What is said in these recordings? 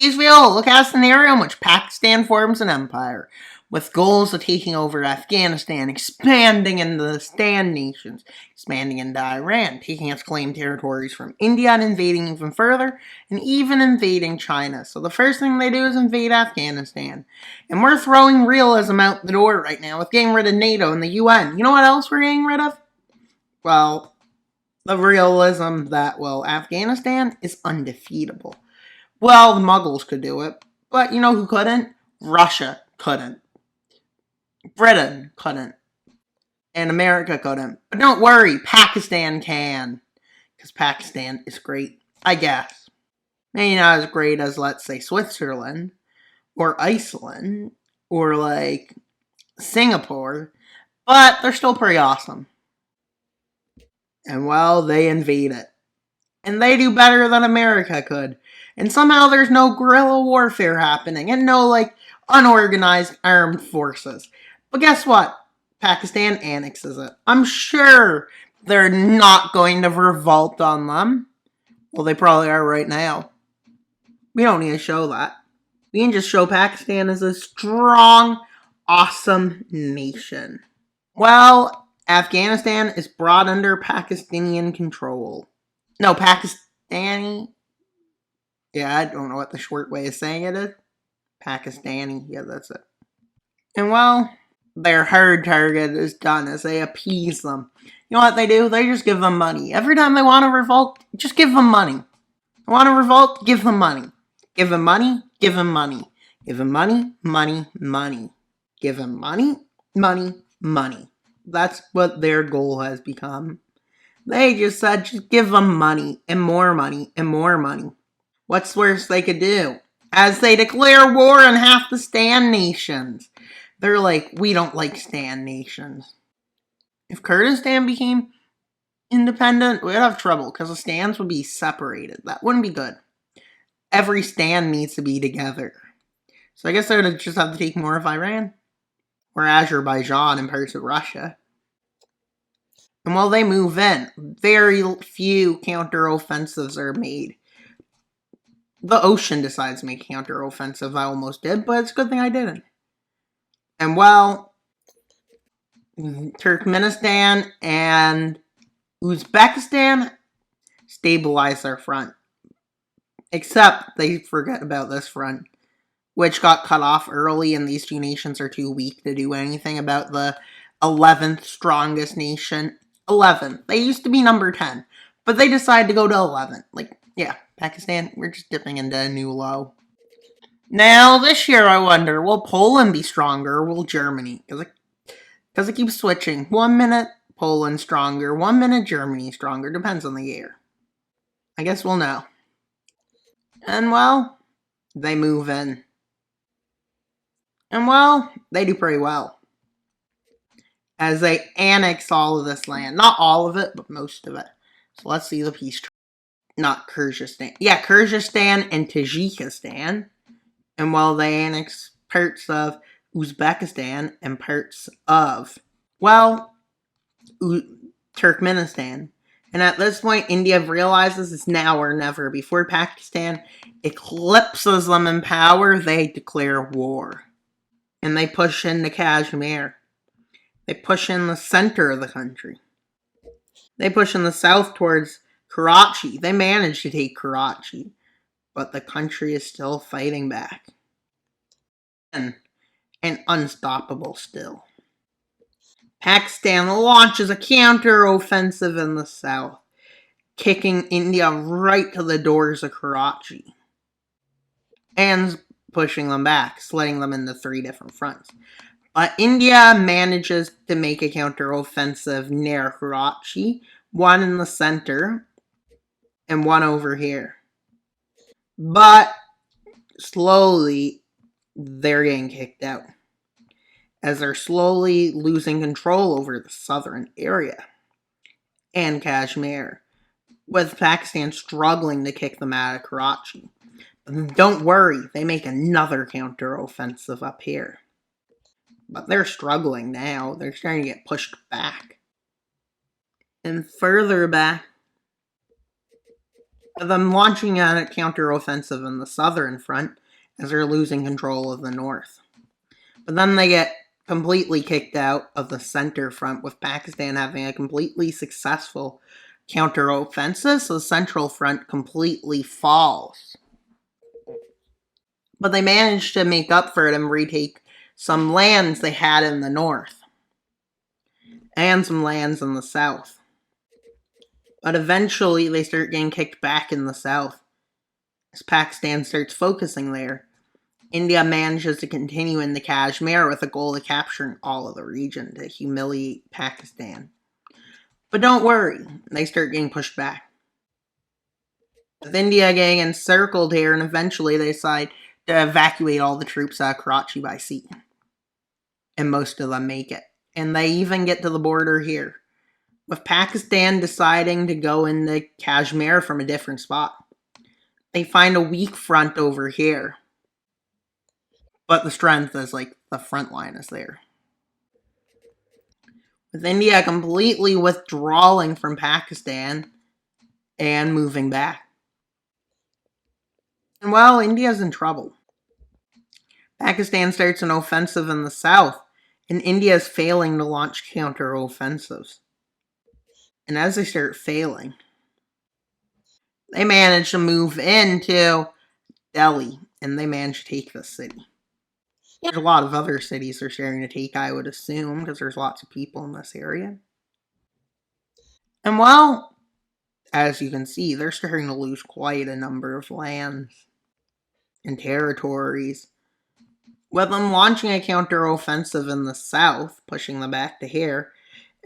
Israel look at a scenario in which Pakistan forms an empire, with goals of taking over Afghanistan, expanding into the Stan nations, expanding into Iran, taking its claimed territories from India and invading even further, and even invading China. So the first thing they do is invade Afghanistan. And we're throwing realism out the door right now with getting rid of NATO and the UN. You know what else we're getting rid of? Well, the realism that, well, Afghanistan is undefeatable. Well, the Muggles could do it, but you know who couldn't? Russia couldn't. Britain couldn't. And America couldn't. But don't worry, Pakistan can. Because Pakistan is great, I guess. Maybe not as great as, let's say, Switzerland, or Iceland, or like Singapore, but they're still pretty awesome. And well, they invade it. And they do better than America could. And somehow there's no guerrilla warfare happening and no, like, unorganized armed forces. But guess what? Pakistan annexes it. I'm sure they're not going to revolt on them. Well, they probably are right now. We don't need to show that. We can just show Pakistan as a strong, awesome nation. Well, Afghanistan is brought under Pakistani control. No, Pakistani. Yeah, I don't know what the short way of saying it is. Pakistani. Yeah, that's it. And well, their hard target is done as they appease them. You know what they do? They just give them money. Every time they want to revolt, just give them money. They want to revolt? Give them money. Give them money. Give them money. Give them money, money, money. Give them money, money, money. That's what their goal has become. They just said, just give them money, and more money, and more money. What's worse they could do? As they declare war on half the Stan nations. They're like, we don't like Stan nations. If Kurdistan became independent, we'd have trouble, because the Stans would be separated. That wouldn't be good. Every Stan needs to be together. So I guess they would just have to take more of Iran. Or Azerbaijan and parts of Russia. And while they move in, very few counteroffensives are made. The ocean decides to make a counteroffensive. I almost did, but it's a good thing I didn't. And well, Turkmenistan and Uzbekistan stabilize their front. Except they forget about this front, which got cut off early, and these two nations are too weak to do anything about the 11th strongest nation. 11. They used to be number 10, but they decided to go to 11. Like, yeah, Pakistan, we're just dipping into a new low. Now, this year, I wonder, will Poland be stronger, or will Germany? Because it keeps switching. 1 minute, Poland stronger. 1 minute, Germany stronger. Depends on the year. I guess we'll know. And, well, they move in. And, well, they do pretty well. As they annex all of this land. Not all of it, but most of it. So let's see the peace treaty. Not Kyrgyzstan. Yeah, Kyrgyzstan and Tajikistan. And while they annex parts of Uzbekistan and parts of, well, Turkmenistan. And at this point, India realizes it's now or never. Before Pakistan eclipses them in power, they declare war. And they push into Kashmir. They push in the center of the country. They push in the south towards Karachi. They manage to take Karachi, but the country is still fighting back. And unstoppable still. Pakistan launches a counter-offensive in the south, kicking India right to the doors of Karachi. And pushing them back, splitting them into 3 different fronts. But India manages to make a counter-offensive near Karachi, 1 in the center, and 1 over here. But slowly, they're getting kicked out, as they're slowly losing control over the southern area and Kashmir, with Pakistan struggling to kick them out of Karachi. But don't worry, they make another counter-offensive up here. But they're struggling now. They're starting to get pushed back. And further back. with them launching a counteroffensive in the southern front as they're losing control of the north. But then they get completely kicked out of the center front, with Pakistan having a completely successful counteroffensive, so the central front completely falls. But they managed to make up for it and retake some lands they had in the north and some lands in the south. But eventually they start getting kicked back in the south as Pakistan starts focusing there. India manages to continue in the Kashmir with a goal of capturing all of the region to humiliate Pakistan. But don't worry, they start getting pushed back, with India getting encircled here, and eventually they decide to evacuate all the troops out of Karachi by sea. And most of them make it. And they even get to the border here, with Pakistan deciding to go into Kashmir from a different spot. They find a weak front over here, but the strength is like the front line is there. With India completely withdrawing from Pakistan and moving back. And well, India's in trouble. Pakistan starts an offensive in the south, and India is failing to launch counter-offensives. And as they start failing, they manage to move into Delhi, and they manage to take the city. There's a lot of other cities they're starting to take, I would assume, because there's lots of people in this area. And well, as you can see, they're starting to lose quite a number of lands and territories, with them launching a counter-offensive in the south, pushing them back to here,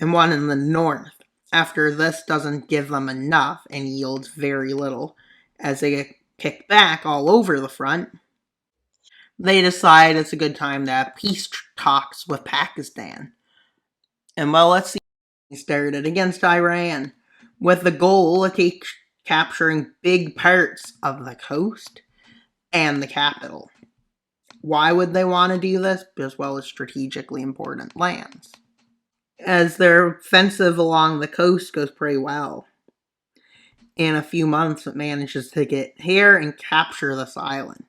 and one in the north. After this doesn't give them enough and yields very little, as they get kicked back all over the front, they decide it's a good time to have peace talks with Pakistan. And well, let's see. They started against Iran, with the goal of capturing big parts of the coast and the capital. Why would they want to do this? As well as strategically important lands, as their offensive along the coast goes pretty well. In a few months, it manages to get here and capture this island.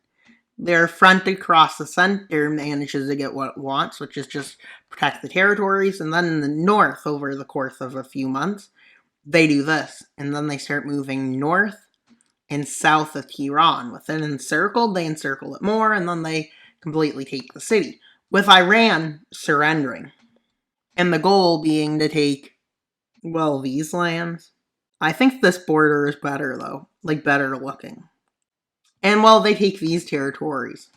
Their front across the center manages to get what it wants, which is just protect the territories. And then in the north, over the course of a few months, they do this. And then they start moving north and south of Tehran. With it encircled, they encircle it more, and then they completely take the city, with Iran surrendering. And the goal being to take, well, these lands. I think this border is better, though. Like, better looking. And, well, they take these territories.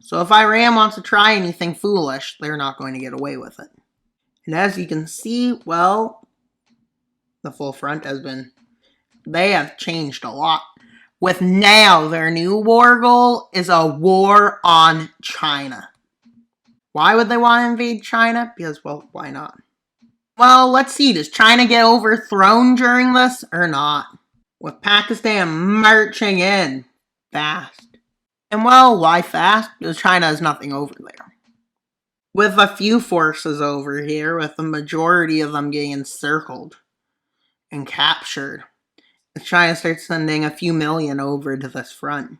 So if Iran wants to try anything foolish, they're not going to get away with it. And as you can see, well, the full front has been... They have changed a lot. With now, their new war goal is a war on China. Why would they want to invade China? Because, well, why not? Well, let's see. Does China get overthrown during this or not? With Pakistan marching in fast. And, well, why fast? Because China has nothing over there. With a few forces over here, with the majority of them getting encircled and captured, China starts sending a few million over to this front.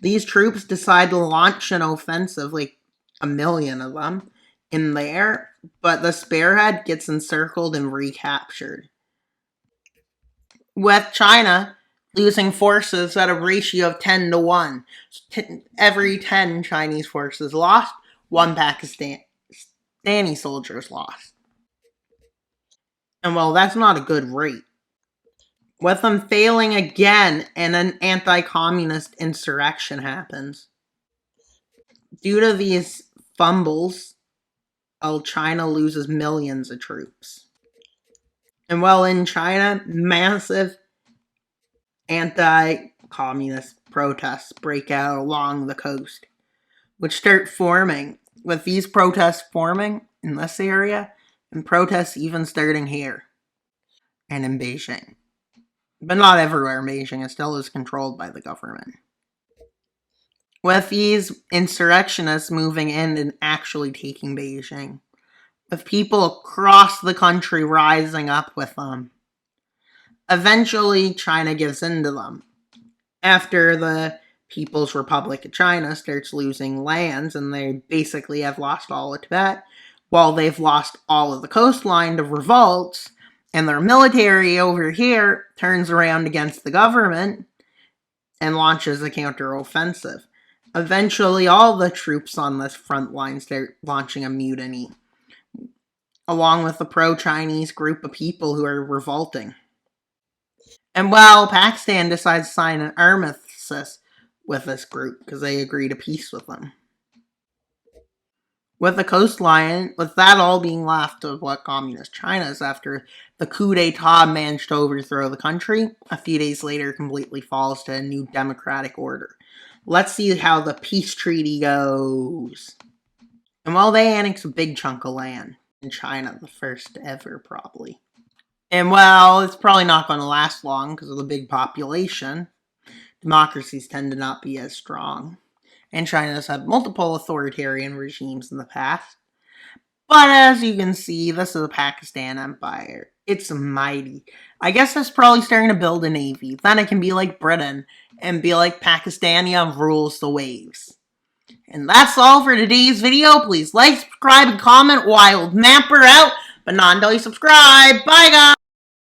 These troops decide to launch an offensive, like 1 million of them, in there, but the spearhead gets encircled and recaptured, with China losing forces at a ratio of 10 to 1. Every 10 Chinese forces lost, 1 Pakistani soldier is lost. And well, that's not a good rate. With them failing again, and an anti-communist insurrection happens. Due to these fumbles, China loses millions of troops. And while in China, massive anti-communist protests break out along the coast, which start forming, with these protests forming in this area, and protests even starting here, and in Beijing. But not everywhere in Beijing. It still is controlled by the government. With these insurrectionists moving in and actually taking Beijing, with people across the country rising up with them. Eventually, China gives in to them. After the People's Republic of China starts losing lands, and they basically have lost all of Tibet, while they've lost all of the coastline to revolts, and their military over here turns around against the government and launches a counteroffensive. Eventually, all the troops on this front line start launching a mutiny, along with a pro-Chinese group of people who are revolting. And while Pakistan decides to sign an armistice with this group because they agree to peace with them. With the coastline, with that all being left of what communist China is after the coup d'etat managed to overthrow the country, a few days later completely falls to a new democratic order. Let's see how the peace treaty goes. And while they annex a big chunk of land in China, the first ever probably. And well, it's probably not going to last long because of the big population. Democracies tend to not be as strong. And China has had multiple authoritarian regimes in the past. But as you can see, this is the Pakistan Empire. It's mighty. I guess it's probably starting to build a navy. Then it can be like Britain and be like Pakistania rules the waves. And that's all for today's video. Please like, subscribe, and comment. Wild Mapper out, but not until you subscribe. Bye, guys!